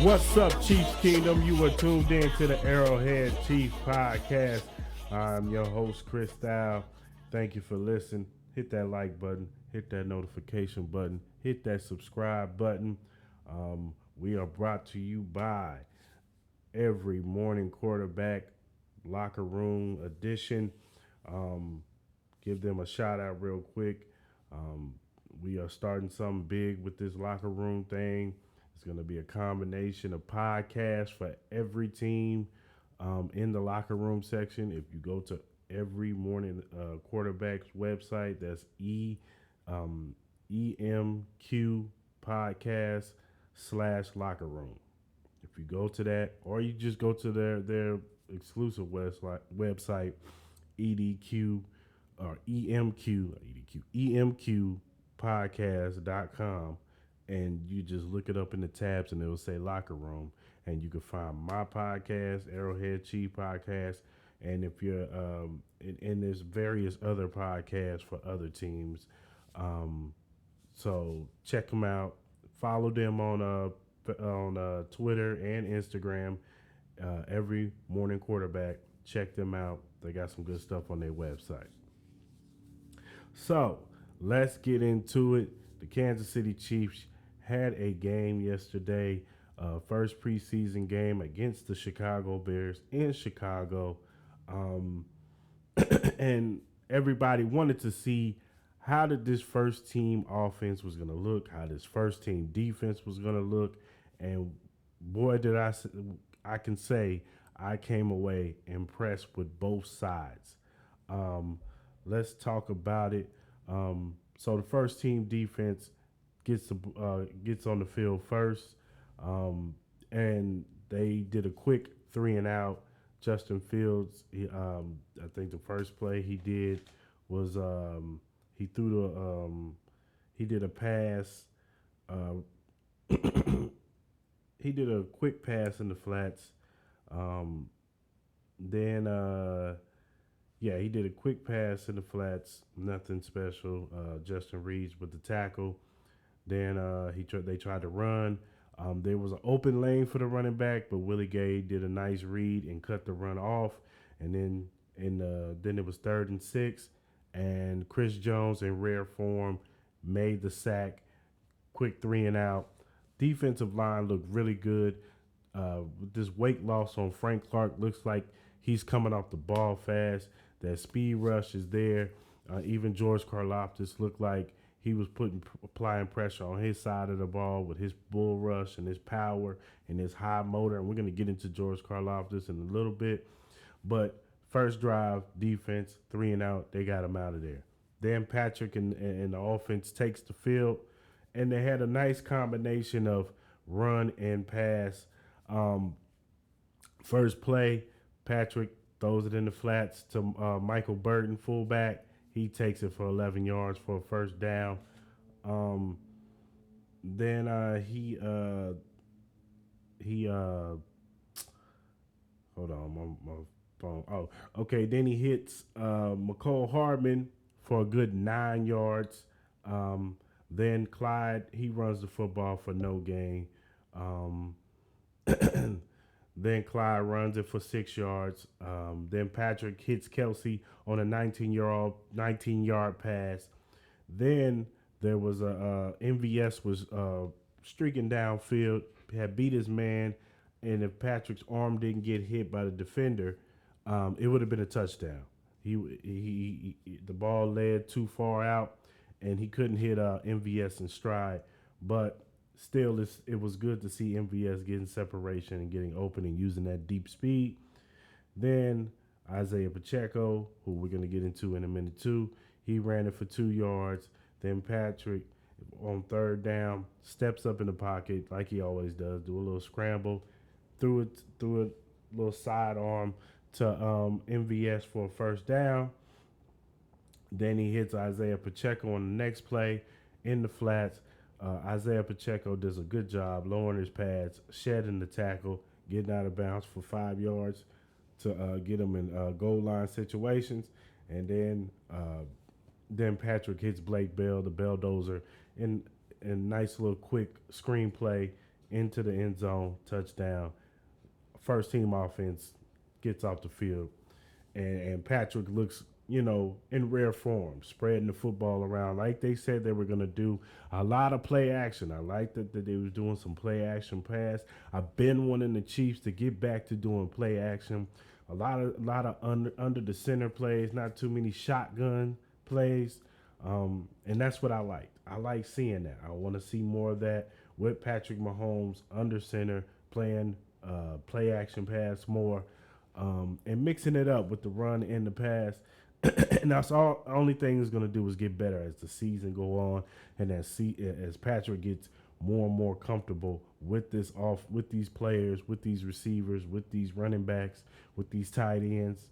What's up, Chiefs Kingdom? You are tuned in to the Arrowhead Chief Podcast. I'm your host, Cris Style. Thank you for listening. Hit that like button, hit that notification button, hit that subscribe button. We are brought to you by Every Morning Quarterback Locker Room Edition. Give them a shout out real quick. We are starting something big with this locker room thing. It's going to be a combination of podcasts for every team in the locker room section. If you go to Every Morning Quarterback's website, that's EMQ Podcast /locker room. If you go to that, or you just go to their exclusive website, EDQ or EMQ podcast.com, and you just look it up in the tabs and it will say locker room, and you can find my podcast, Arrowhead Chief Podcast, and if you're and there's various other podcasts for other teams, so check them out. Follow them on Twitter and Instagram. Every Morning Quarterback, check them out. They got some good stuff on their website. So let's get into it. The Kansas City Chiefs had a game yesterday, first preseason game against the Chicago Bears in Chicago. And everybody wanted to see how did this first team offense was going to look, how this first team defense was going to look. And boy, did I can say I came away impressed with both sides. Let's talk about it. So the first team defense gets on the field first, and they did a quick 3 and out. Justin Fields, I think the first play he did was he did a pass. He did a quick pass in the flats. He did a quick pass in the flats. Nothing special. Justin Reeves with the tackle. Then they tried to run. There was an open lane for the running back, but Willie Gay did a nice read and cut the run off. And then then it was 3rd and 6, and Chris Jones in rare form made the sack. Quick 3 and out. Defensive line looked really good. With this weight loss on Frank Clark, looks like he's coming off the ball fast. That speed rush is there. Even George Karlaftis looked like he was applying pressure on his side of the ball with his bull rush and his power and his high motor. And we're going to get into George Karlaftis in a little bit. But first drive, defense, 3 and out, they got him out of there. Then Patrick and the offense takes the field, and they had a nice combination of run and pass. First play, Patrick throws it in the flats to Michael Burton, fullback. He takes it for 11 yards for a first down. Then hold on, my phone. Oh, okay. Then he hits McCole Hardman for a good 9 yards. Then Clyde, he runs the football for no gain. Then Clyde runs it for 6 yards. Then Patrick hits Kelsey on a 19-yard pass. Then there was MVS was streaking downfield, had beat his man, and if Patrick's arm didn't get hit by the defender, it would have been a touchdown. The ball led too far out, and he couldn't hit MVS in stride, but still, it was good to see MVS getting separation and getting open and using that deep speed. Then Isaiah Pacheco, who we're going to get into in a minute too, he ran it for 2 yards. Then Patrick, on 3rd down, steps up in the pocket like he always does, do a little scramble, threw a little sidearm to MVS for a first down. Then he hits Isaiah Pacheco on the next play in the flats. Isaiah Pacheco does a good job lowering his pads, shedding the tackle, getting out of bounds for 5 yards to get him in goal line situations. And then Patrick hits Blake Bell, the Belldozer, in a nice little quick screenplay into the end zone, touchdown. First team offense gets off the field, and Patrick looks, in rare form, spreading the football around like they said they were going to do. A lot of play action. I like that they was doing some play action pass. I've been wanting the Chiefs to get back to doing play action. A lot of under the center plays, not too many shotgun plays, and that's what I like. I like seeing that. I want to see more of that with Patrick Mahomes under center playing play action pass more, and mixing it up with the run and the pass. And that's all. Only thing is going to do is get better as the season go on, and as Patrick gets more and more comfortable with with these players, with these receivers, with these running backs, with these tight ends.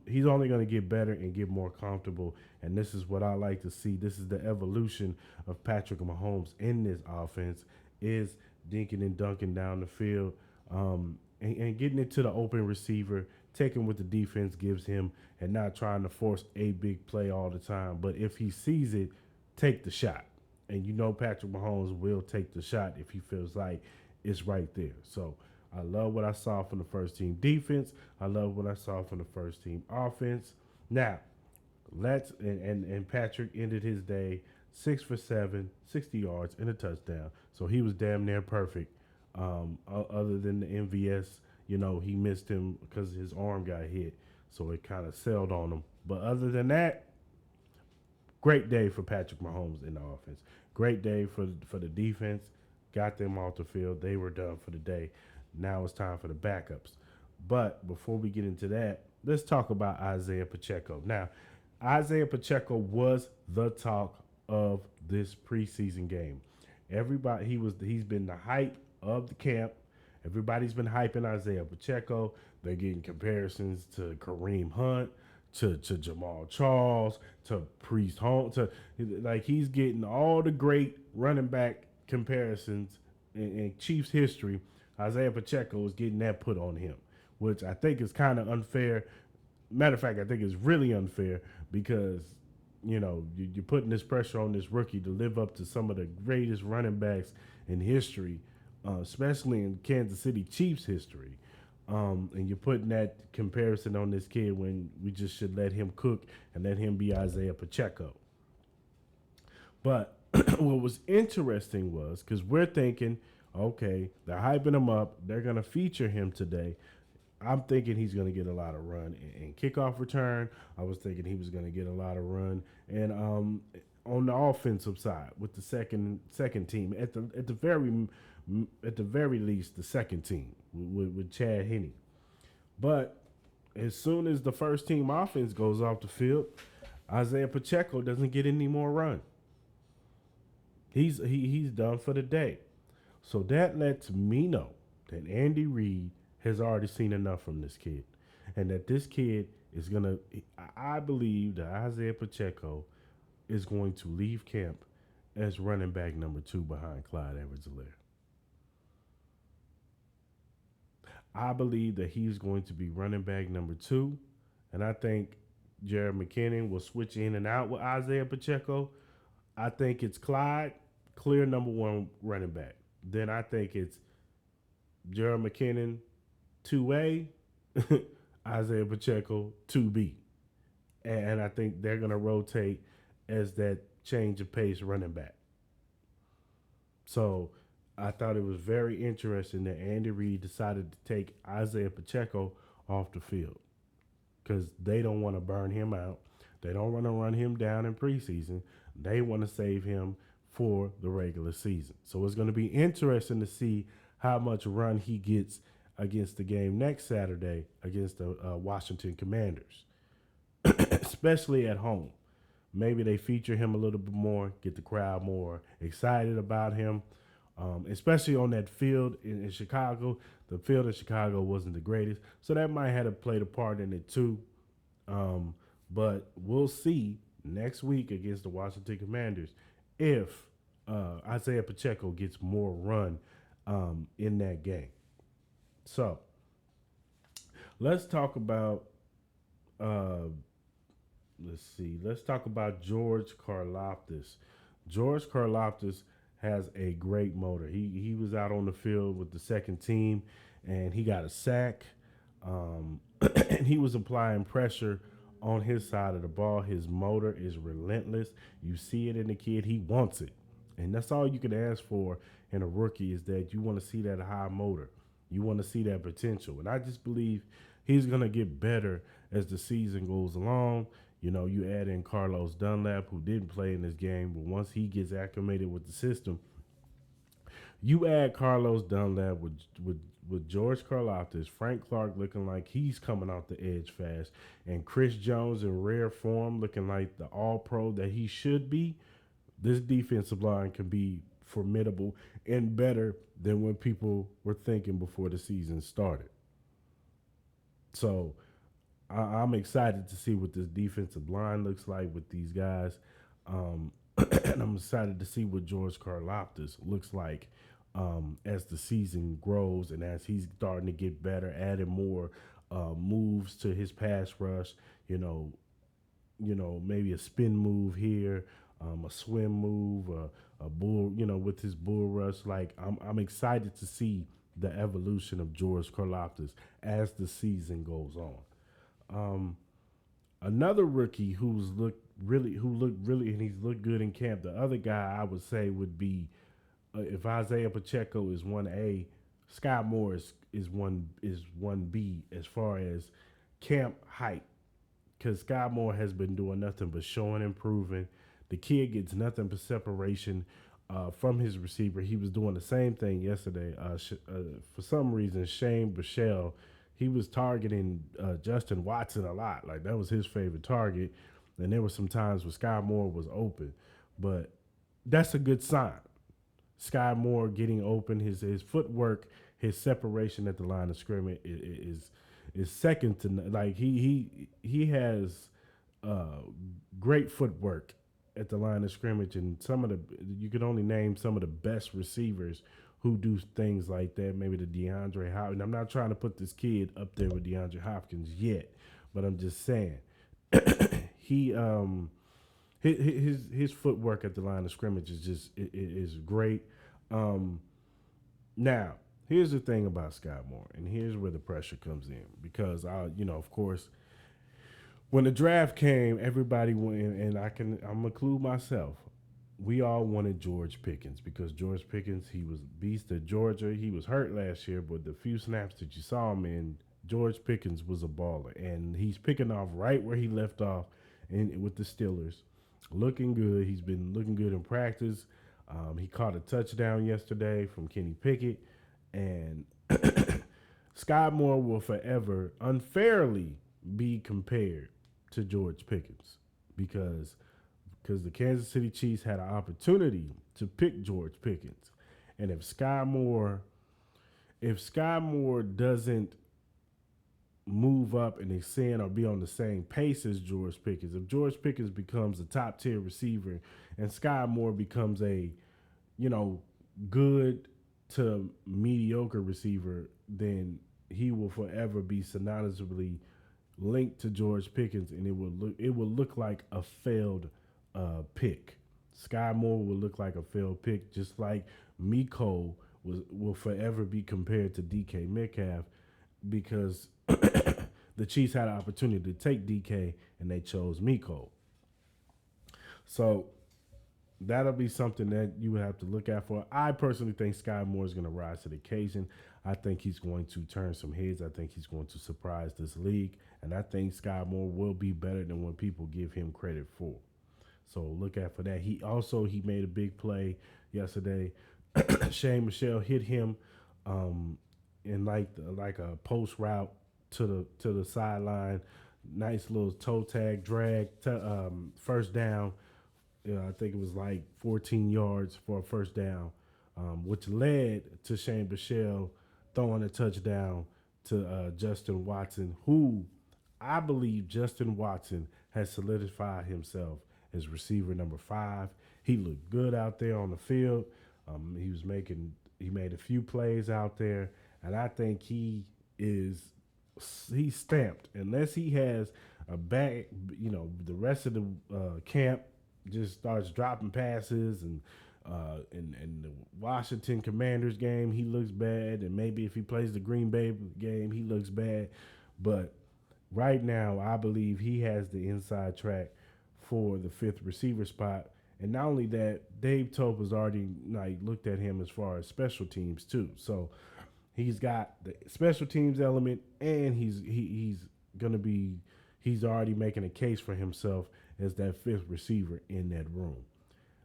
He's only going to get better and get more comfortable, and this is what I like to see. This is the evolution of Patrick Mahomes in this offense, is dinking and dunking down the field, and getting it to the open receiver, taking what the defense gives him, and not trying to force a big play all the time. But if he sees it, take the shot. And Patrick Mahomes will take the shot if he feels like it's right there. So I love what I saw from the first team defense. I love what I saw from the first team offense. Now, and Patrick ended his day 6 for 7, 60 yards and a touchdown. So he was damn near perfect. Other than the MVS, he missed him because his arm got hit, so it kind of sailed on him. But other than that, great day for Patrick Mahomes in the offense. Great day for the defense. Got them off the field. They were done for the day. Now it's time for the backups. But before we get into that, let's talk about Isaiah Pacheco. Now, Isaiah Pacheco was the talk of this preseason game. He's been the hype of the camp. Everybody's been hyping Isaiah Pacheco. They're getting comparisons to Kareem Hunt, to Jamal Charles, to Priest Holmes. He's getting all the great running back comparisons in Chiefs history. Isaiah Pacheco is getting that put on him, which I think is kind of unfair. Matter of fact, I think it's really unfair because, you're putting this pressure on this rookie to live up to some of the greatest running backs in history, especially in Kansas City Chiefs history. And you're putting that comparison on this kid when we just should let him cook and let him be Isaiah Pacheco. But what was interesting was, because we're thinking, okay, they're hyping him up. They're going to feature him today. I'm thinking he's going to get a lot of run in kickoff return. I was thinking he was going to get a lot of run and on the offensive side with the second team at the very least the second team with Chad Henne. But as soon as the first team offense goes off the field, Isaiah Pacheco doesn't get any more run. He's done for the day. So that lets me know that Andy Reid has already seen enough from this kid, and that this kid is gonna. I believe that Isaiah Pacheco is going to leave camp as running back number 2 behind Clyde Edwards-Helaire. I believe that he's going to be running back number 2, and I think Jared McKinnon will switch in and out with Isaiah Pacheco. I think it's Clyde, clear number 1 running back. Then I think it's Jared McKinnon, 2A, Isaiah Pacheco, 2B. And I think they're going to rotate as that change of pace running back. So I thought it was very interesting that Andy Reid decided to take Isaiah Pacheco off the field because they don't want to burn him out. They don't want to run him down in preseason. They want to save him for the regular season. So it's going to be interesting to see how much run he gets against the game next Saturday against the Washington Commanders, especially at home. Maybe they feature him a little bit more, get the crowd more excited about him, especially on that field in Chicago. The field in Chicago wasn't the greatest, so that might have played a part in it too. But we'll see next week against the Washington Commanders if Isaiah Pacheco gets more run in that game. So let's talk about Let's talk about George Karlaftis. George Karlaftis has a great motor. He was out on the field with the second team, and he got a sack. And he was applying pressure on his side of the ball. His motor is relentless. You see it in the kid. He wants it. And that's all you can ask for in a rookie is that you want to see that high motor. You want to see that potential. And I just believe he's going to get better as the season goes along. You know, you add in Carlos Dunlap, who didn't play in this game, but once he gets acclimated with the system, you add Carlos Dunlap with George Karlaftis, Frank Clark looking like he's coming out the edge fast, and Chris Jones in rare form looking like the all-pro that he should be. This defensive line can be formidable and better than when people were thinking before the season started. So I'm excited to see what this defensive line looks like with these guys. And I'm excited to see what George Karlaftis looks like as the season grows and as he's starting to get better, adding more moves to his pass rush. Maybe a spin move here, a swim move, a bull. With his bull rush. Like I'm excited to see the evolution of George Karlaftis as the season goes on. Another rookie who looked really, and he's looked good in camp. The other guy I would say would be if Isaiah Pacheco is 1A, Sky Moore is 1B as far as camp hype, because Sky Moore has been doing nothing but showing and proving. The kid gets nothing but separation from his receiver. He was doing the same thing yesterday. For some reason, Shane Bichelle, he was targeting Justin Watson a lot. Like, that was his favorite target. And there were some times where Sky Moore was open. But that's a good sign. Sky Moore getting open, his footwork, his separation at the line of scrimmage is second to none. Like, he has great footwork at the line of scrimmage, and you could only name some of the best receivers who do things like that. Maybe the DeAndre Hopkins. I'm not trying to put this kid up there with DeAndre Hopkins yet, but I'm just saying his footwork at the line of scrimmage is great. Now, here's the thing about Sky Moore, and here's where the pressure comes in, because of course, when the draft came, everybody went, and I'm gonna include myself. We all wanted George Pickens because George Pickens, he was beast at Georgia. He was hurt last year, but the few snaps that you saw him in, George Pickens was a baller, and he's picking off right where he left off with the Steelers, looking good. He's been looking good in practice. He caught a touchdown yesterday from Kenny Pickett, and Sky Moore will forever unfairly be compared to George Pickens because the Kansas City Chiefs had an opportunity to pick George Pickens. And if Sky Moore doesn't move up and extend or be on the same pace as George Pickens, if George Pickens becomes a top tier receiver and Sky Moore becomes a, good to mediocre receiver, then he will forever be synonymously linked to George Pickens, and it will look like a failed pick. Sky Moore will look like a failed pick, just like Miko will forever be compared to DK Metcalf, because the Chiefs had an opportunity to take DK and they chose Miko. So that'll be something that you would have to look out for. I personally think Sky Moore is going to rise to the occasion. I think he's going to turn some heads. I think he's going to surprise this league. And I think Sky Moore will be better than what people give him credit for. So look out for that. He made a big play yesterday. Shane Michelle hit him in like a post route to the sideline. Nice little toe tag drag first down. I think it was like 14 yards for a first down, which led to Shane Bichelle throwing a touchdown to Justin Watson, who I believe Justin Watson has solidified himself as receiver number 5. He looked good out there on the field. He made a few plays out there, and I think he's stamped. Unless he has a back, the rest of the camp just starts dropping passes and In the Washington Commanders game, he looks bad, and maybe if he plays the Green Bay game, he looks bad. But right now, I believe he has the inside track for the fifth receiver spot. And not only that, Dave Tope has already looked at him as far as special teams too. So he's got the special teams element, and he's already making a case for himself as that fifth receiver in that room.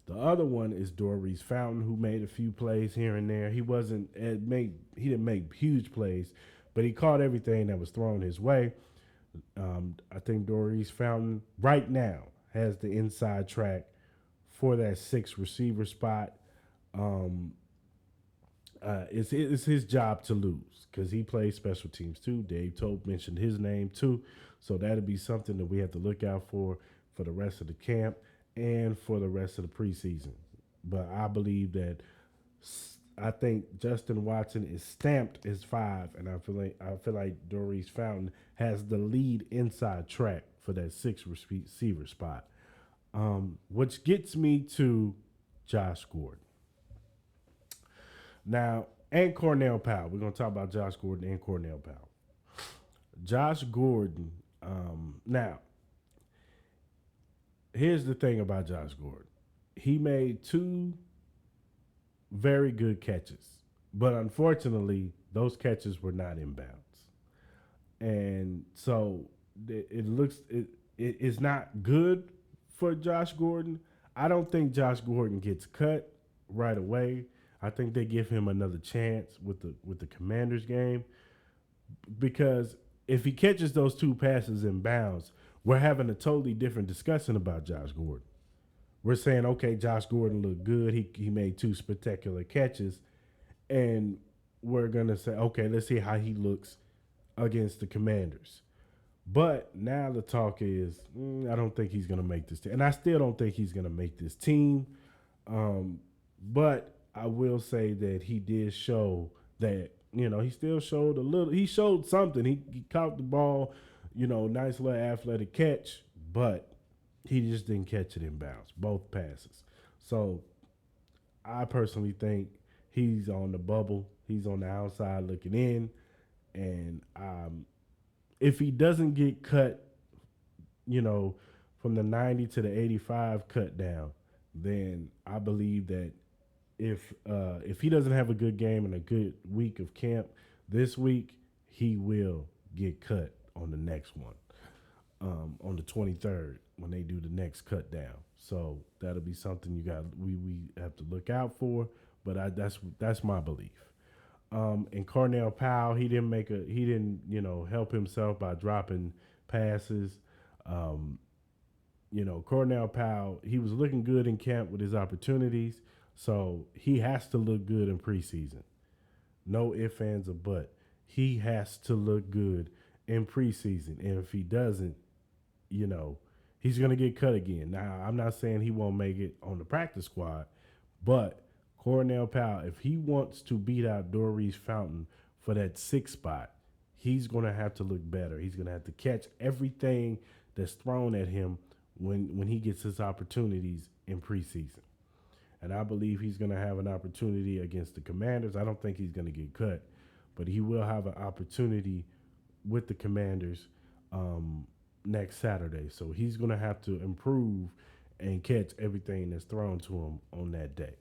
The other one is Doris Fountain, who made a few plays here and there. He didn't make huge plays, but he caught everything that was thrown his way. I think Doris Fountain right now has the inside track for that sixth receiver spot. It's his job to lose because he plays special teams too. Dave Tope mentioned his name too, so that'll be something that we have to look out for the rest of the camp and for the rest of the preseason. But I believe that I think Justin Watson is stamped as 5, and I feel like Doris Fountain has the lead inside track for that sixth receiver spot, which gets me to Josh Gordon. Now, and Cornell Powell. We're going to talk about Josh Gordon and Cornell Powell. Josh Gordon, now, here's the thing about Josh Gordon. He made 2 very good catches, but unfortunately, those catches were not inbounds. And so it's not good for Josh Gordon. I don't think Josh Gordon gets cut right away. I think they give him another chance with the Commanders game, because if he catches those 2 passes in bounds, we're having a totally different discussion about Josh Gordon. We're saying, okay, Josh Gordon looked good. He made 2 spectacular catches, and we're going to say, okay, let's see how he looks against the Commanders. But now the talk is, I don't think he's going to make this team. And I still don't think he's going to make this team. But I will say that he did show that, he still showed a little. He showed something. He caught the ball, nice little athletic catch, but he just didn't catch it in bounds, both passes. So I personally think he's on the bubble. He's on the outside looking in. And if he doesn't get cut, from the 90 to the 85 cut down, then I believe that if he doesn't have a good game and a good week of camp this week, he will get cut on the next one, on the 23rd when they do the next cut down. So that'll be something we have to look out for. But that's my belief. And Cornell Powell, he didn't help himself by dropping passes. Cornell Powell, he was looking good in camp with his opportunities. So he has to look good in preseason. No ifs, ands, or buts. He has to look good in preseason. And if he doesn't, he's going to get cut again. Now, I'm not saying he won't make it on the practice squad, but Cornell Powell, if he wants to beat out Doris Fountain for that 6th spot, he's going to have to look better. He's going to have to catch everything that's thrown at him when he gets his opportunities in preseason. And I believe he's going to have an opportunity against the Commanders. I don't think he's going to get cut, but he will have an opportunity with the Commanders next Saturday. So he's going to have to improve and catch everything that's thrown to him on that day.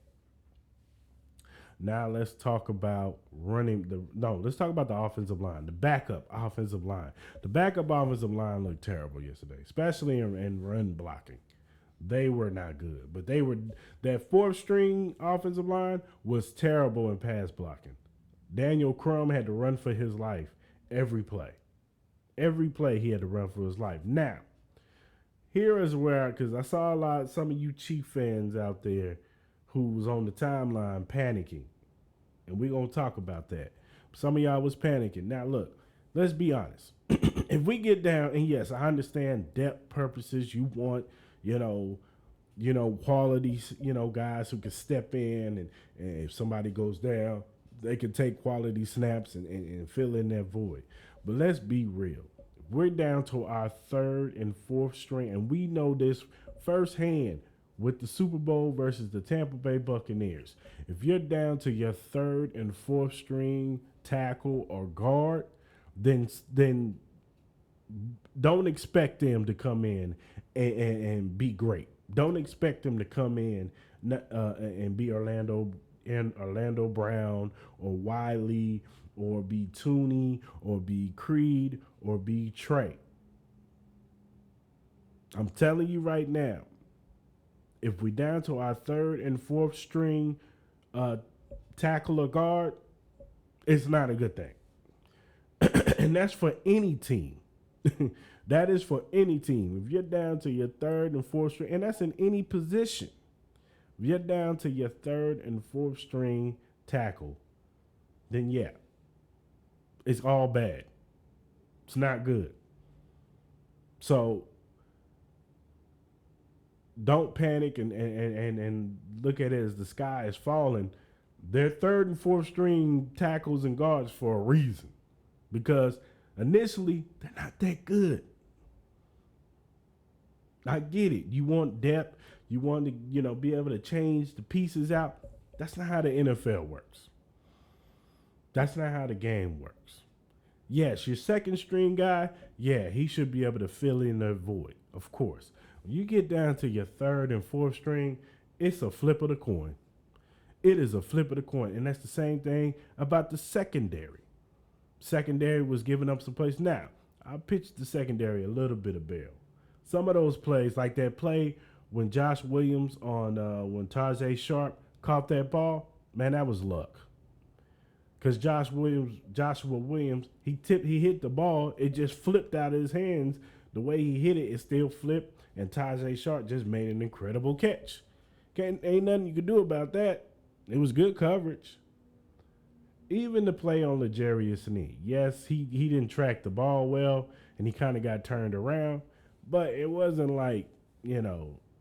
Now let's talk about let's talk about the offensive line, the backup offensive line. The backup offensive line looked terrible yesterday, especially in run blocking. They were not good, but that 4th string offensive line was terrible in pass blocking. Daniel Crum had to run for his life every play. Every play he had to run for his life. Now, here is where, because I saw some of you Chief fans out there who was on the timeline panicking, and we're going to talk about that. Some of y'all was panicking. Now, look, let's be honest. If we get down, and yes, I understand depth purposes, you want, quality, guys who can step in, and if somebody goes down, they can take quality snaps and fill in that void. But let's be real. We're down to our 3rd and 4th string, and we know this firsthand. with the Super Bowl versus the Tampa Bay Buccaneers. If you're down to your third and fourth string tackle or guard, then don't expect them to come in and be great. Don't expect them to come in and be Orlando Brown or Wiley or be Tooney or be Creed or be Trey. I'm telling you right now, if we down to our third and fourth string tackle or guard, it's not a good thing. And that's for any team. That is for any team. If you're down to your third and fourth string, and that's in any position, if you're down to your third and fourth string tackle, then yeah, it's all bad. It's not good. So don't panic and look at it as the sky is falling. They're third and fourth string tackles and guards for a reason, because initially they're not that good. I get it. You want depth. You want to, be able to change the pieces out. That's not how the NFL works. That's not how the game works. Yes, your second string guy, yeah, he should be able to fill in the void, of course. When you get down to your third and fourth string, it's a flip of the coin. It is a flip of the coin. And that's the same thing about the secondary. Secondary was giving up some plays. Now, I pitched the secondary a little bit of bail. Some of those plays, like that play when Josh Williams when Tajay Sharp caught that ball, man, that was luck. Because Joshua Williams, he hit the ball, it just flipped out of his hands. The way he hit it still flipped, and Tajay Sharp just made an incredible catch. Ain't nothing you could do about that. It was good coverage. Even the play on L'Jarius Sneed, yes, he didn't track the ball well, and he kind of got turned around, but it wasn't like,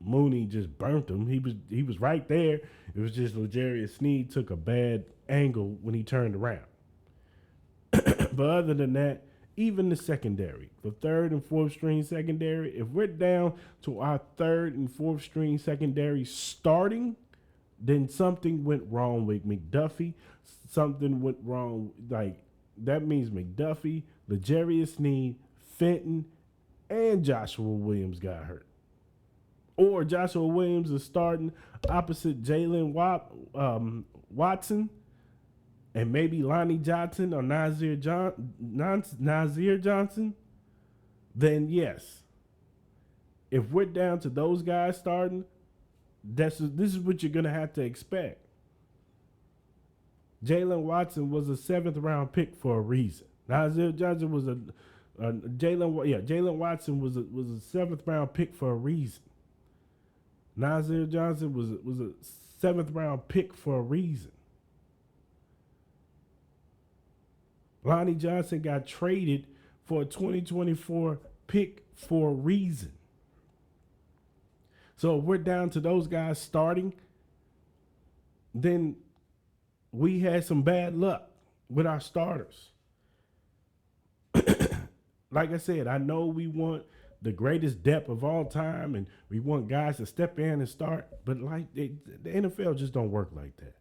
Mooney just burnt him. He was right there. It was just L'Jarius Sneed took a bad angle when he turned around. But other than that, even the secondary, the third and fourth string secondary, if we're down to our third and fourth string secondary starting, then something went wrong with McDuffie. Something went wrong. Like, that means McDuffie, L'Jarius Sneed, Fenton, and Joshua Williams got hurt. Or Joshua Williams is starting opposite Jalen Watson and maybe Lonnie Johnson or Nazir Johnson, then yes. If we're down to those guys starting, this is what you're going to have to expect. Jalen Watson was a 7th round pick for a reason. Nazir Johnson was Jalen Watson was a 7th round pick for a reason. Nazir Johnson was a 7th round pick for a reason. Lonnie Johnson got traded for a 2024 pick for a reason. So if we're down to those guys starting, then we had some bad luck with our starters. Like I said, I know we want the greatest depth of all time, and we want guys to step in and start, but the NFL just don't work like that.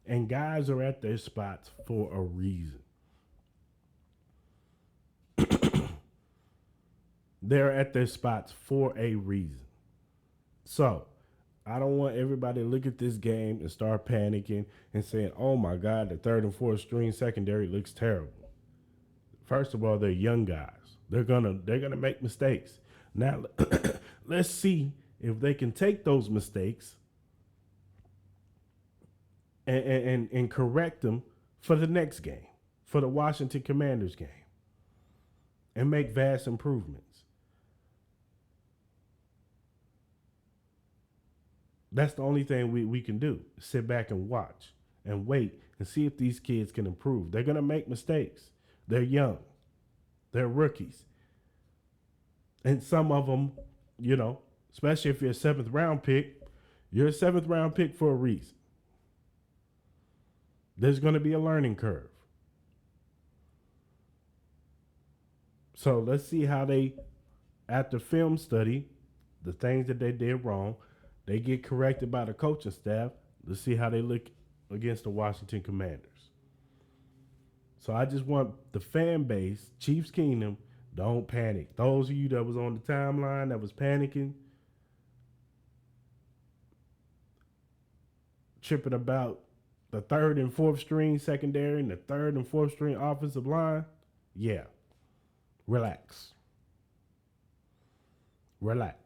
And guys are at their spots for a reason. They're at their spots for a reason. So, I don't want everybody to look at this game and start panicking and saying, oh my God, the third and fourth string secondary looks terrible. First of all, they're young guys. They're gonna make mistakes. Now, let's see if they can take those mistakes and correct them for the next game, for the Washington Commanders game, and make vast improvements. That's the only thing we can do. Sit back and watch and wait and see if these kids can improve. They're going to make mistakes. They're young. They're rookies. And some of them, especially if you're a 7th round pick, you're a 7th round pick for a reason. There's going to be a learning curve. So let's see how they, after film study, the things that they did wrong, They get corrected by the coaching staff. Let's see how they look against the Washington Commanders. So I just want the fan base, Chiefs Kingdom, don't panic. Those of you that was on the timeline that was panicking, tripping about the third and fourth string secondary and the third and fourth string offensive line, yeah, relax. Relax.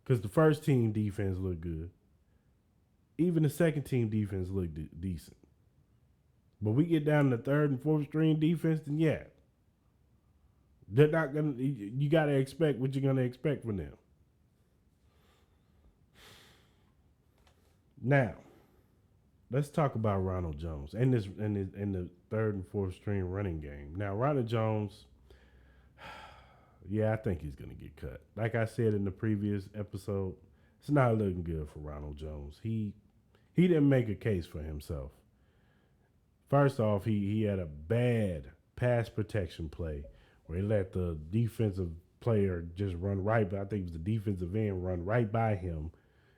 Because the first team defense looked good. Even the second team defense looked decent. But we get down to the third and fourth string defense, then yeah. They're not going to, you got to expect what you're going to expect from them. Now, let's talk about Ronald Jones and the third and fourth string running game. Now, Ronald Jones, yeah, I think he's going to get cut. Like I said in the previous episode, it's not looking good for Ronald Jones. He didn't make a case for himself. First off, he had a bad pass protection play where he let the defensive player just run right by, I think it was the defensive end, run right by him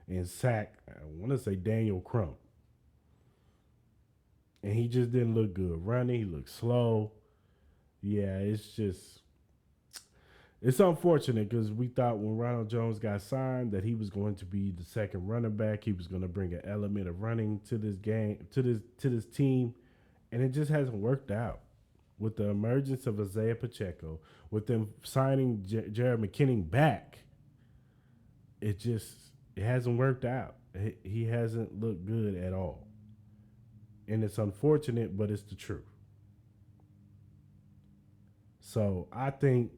and sack, I want to say Daniel Crump. And he just didn't look good running. He looked slow. Yeah, it's unfortunate because we thought when Ronald Jones got signed that he was going to be the second running back. He was going to bring an element of running to this game, to this team, and it just hasn't worked out. With the emergence of Isaiah Pacheco, with them signing Jared McKinnon back, it hasn't worked out. He hasn't looked good at all. And it's unfortunate, but it's the truth. So I think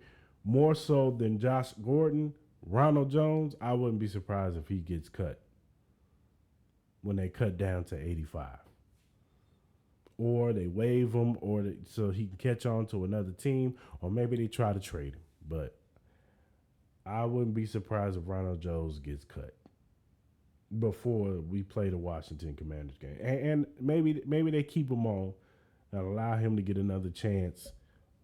more so than Josh Gordon, Ronald Jones, I wouldn't be surprised if he gets cut when they cut down to 85. Or they waive him, so he can catch on to another team, or maybe they try to trade him. But I wouldn't be surprised if Ronald Jones gets cut before we play the Washington Commanders game. And maybe they keep him on and allow him to get another chance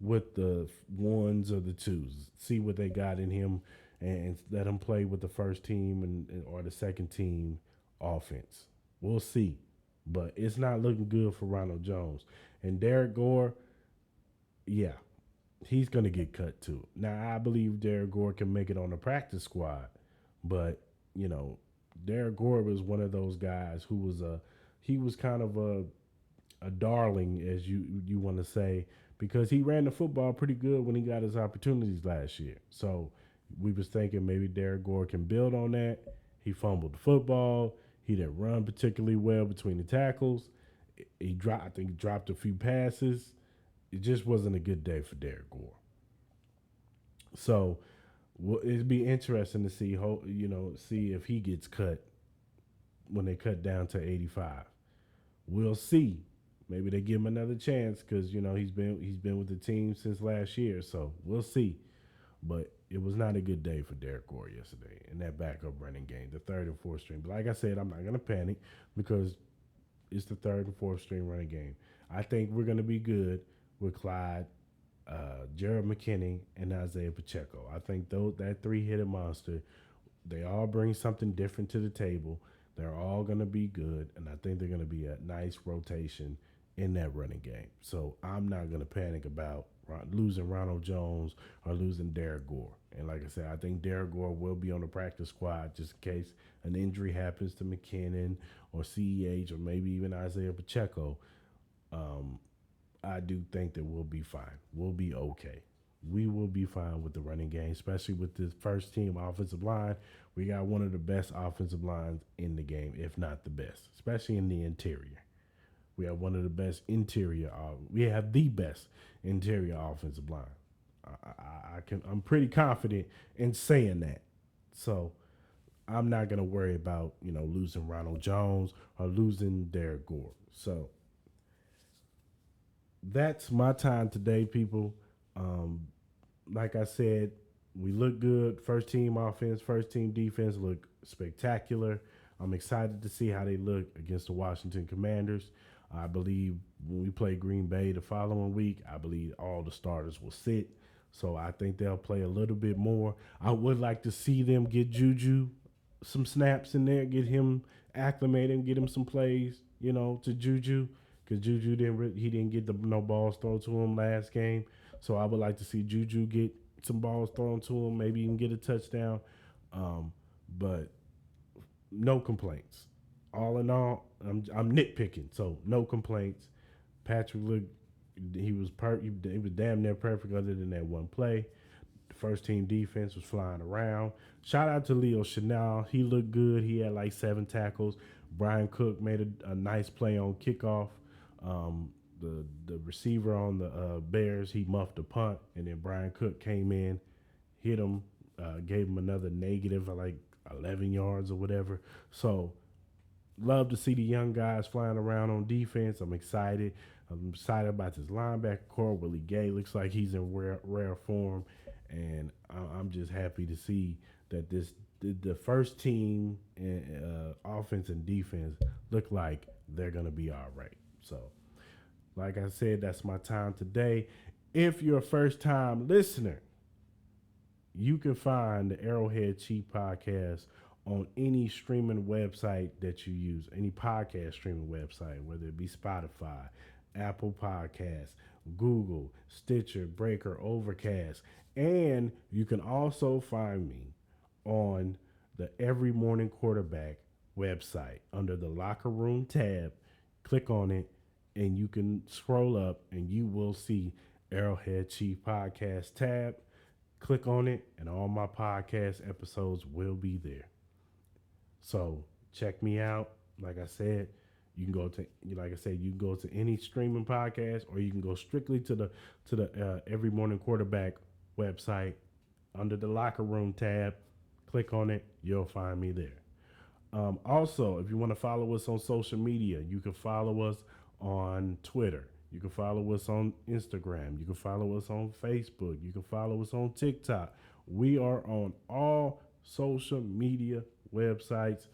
with the ones or the twos. See what they got in him and let him play with the first team or the second team offense. We'll see. But it's not looking good for Ronald Jones. And Derek Gore, yeah, he's going to get cut too. Now, I believe Derek Gore can make it on the practice squad. But, Derek Gore was one of those guys who was kind of a darling, as you want to say, because he ran the football pretty good when he got his opportunities last year. So we was thinking maybe Derek Gore can build on that. He fumbled the football. He didn't run particularly well between the tackles. I think he dropped a few passes. It just wasn't a good day for Derek Gore. So it'd be interesting to see see if he gets cut when they cut down to 85. We'll see. Maybe they give him another chance because he's been with the team since last year. So we'll see. But it was not a good day for Derek Gore yesterday in that backup running game, the third and fourth string. But like I said, I'm not going to panic because it's the third and fourth string running game. I think we're going to be good with Clyde, Jared McKinney, and Isaiah Pacheco. I think that three-headed monster, they all bring something different to the table. They're all going to be good, and I think they're going to be a nice rotation in that running game. So I'm not going to panic about losing Ronald Jones or losing Derek Gore. And like I said, I think Derek Gore will be on the practice squad just in case an injury happens to McKinnon or CEH or maybe even Isaiah Pacheco. I do think that we'll be fine. We'll be okay. We will be fine with the running game, especially with this first team offensive line. We got one of the best offensive lines in the game, if not the best, especially in the interior. We have one of the best interior. We have the best interior offensive line. I'm pretty confident in saying that. So I'm not gonna worry about losing Ronald Jones or losing Derek Gore. So that's my time today, people. Like I said, we look good. First team offense, first team defense look spectacular. I'm excited to see how they look against the Washington Commanders. I believe when we play Green Bay the following week, I believe all the starters will sit. So I think they'll play a little bit more. I would like to see them get Juju some snaps in there, get him acclimated, get him some plays, to Juju, because Juju he didn't get no balls thrown to him last game. So I would like to see Juju get some balls thrown to him, maybe even get a touchdown. But no complaints. All in all, I'm nitpicking, so no complaints. Patrick looked, he was damn near perfect other than that one play. The first team defense was flying around. Shout out to Leo Chanel. He looked good. He had like 7 tackles. Brian Cook made a nice play on kickoff. The receiver on the Bears, he muffed a punt, and then Brian Cook came in, hit him, gave him another negative like 11 yards or whatever. So love to see the young guys flying around on defense. I'm excited. I'm excited about this linebacker core. Willie Gay looks like he's in rare form, and I'm just happy to see that the first team offense and defense look like they're gonna be all right. So, like I said, that's my time today. If you're a first-time listener, you can find the Arrowhead Chief Podcast on any streaming website that you use, any podcast streaming website, whether it be Spotify, Apple Podcasts, Google, Stitcher, Breaker, Overcast. And you can also find me on the Every Morning Quarterback website under the Locker Room tab. Click on it, and you can scroll up, and you will see Arrowhead Chief Podcast tab. Click on it, and all my podcast episodes will be there. So check me out. Like I said, you can go to any streaming podcast, or you can go strictly to the Every Morning Quarterback website under the Locker Room tab. Click on it, you'll find me there. Also, if you want to follow us on social media, you can follow us on Twitter. You can follow us on Instagram. You can follow us on Facebook. You can follow us on TikTok. We are on all social media websites.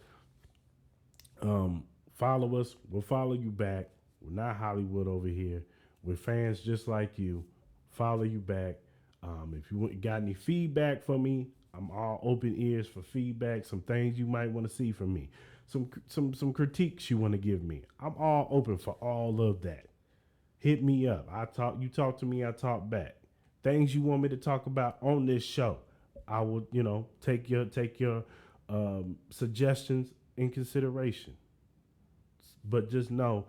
Follow us. We'll follow you back. We're not Hollywood over here. We're fans just like you. Follow you back. If you got any feedback for me, I'm all open ears for feedback. Some things you might want to see from me. Some critiques you want to give me. I'm all open for all of that. Hit me up. You talk to me, I talk back. Things you want me to talk about on this show, I will, take your suggestions in consideration. But just know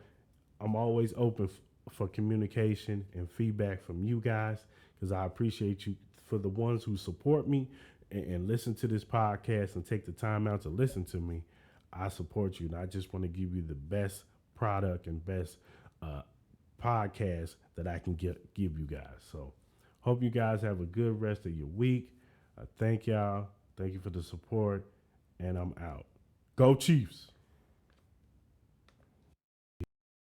I'm always open for communication and feedback from you guys, because I appreciate you. For the ones who support me and listen to this podcast and take the time out to listen to me, I support you, and I just want to give you the best product and best podcast that I can give you guys. So hope you guys have a good rest of your week. Thank y'all. Thank you for the support, and I'm out. Go Chiefs.